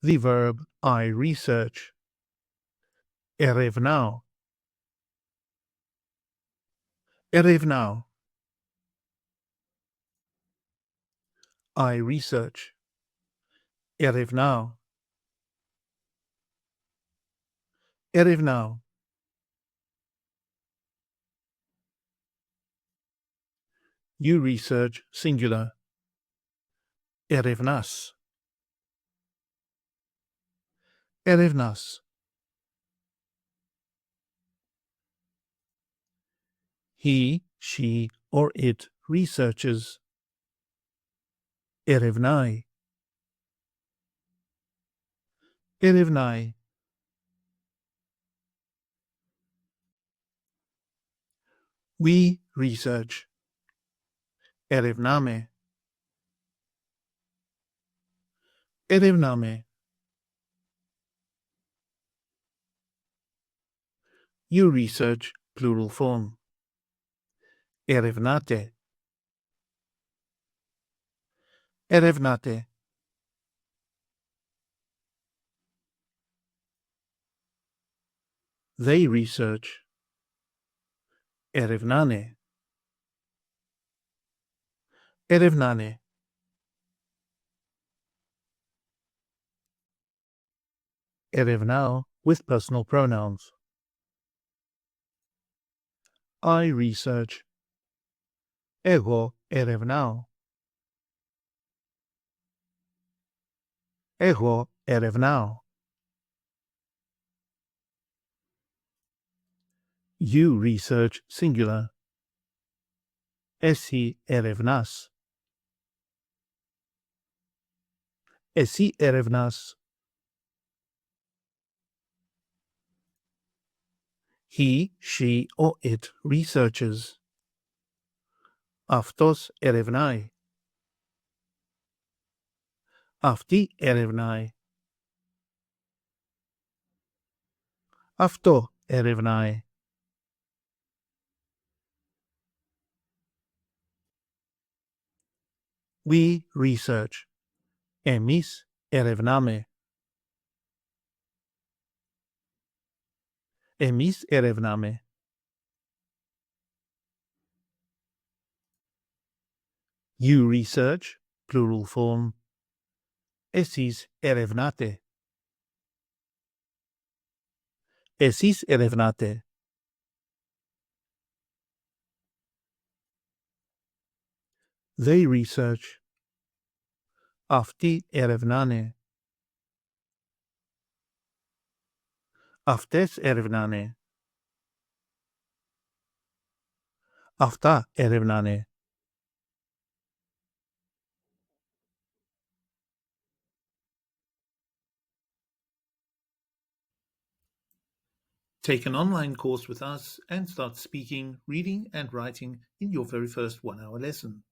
The verb I research. ερευνάω. ερευνάω. I research. ερευνάω. ερευνάω. You research singular. ερευνάς. ερευνάς. He, she, or it researches. ερευνάει. ερευνάει. We research. ερευνάμε. ερευνάμε. You research plural form. ερευνάτε. ερευνάτε. They research. ερευνάνε. ερευνάνε. ερευνάω with personal pronouns. I research. εγώ ερευνάω. εγώ ερευνάω. You research singular. εσύ ερευνάς. εσύ ερευνάς. He, she, or it researches. αυτός ερευνάει. αυτή ερευνάει. αυτό ερευνάει. We research. εμείς ερευνάμε. εμείς ερευνάμε. You research, plural form. εσείς ερευνάτε. εσείς ερευνάτε. They research. αυτοί ερευνάνε. αυτές ερευνάνε. αυτά ερευνάνε. Take an online course with us and start speaking, reading, and writing in your very first 1-hour lesson.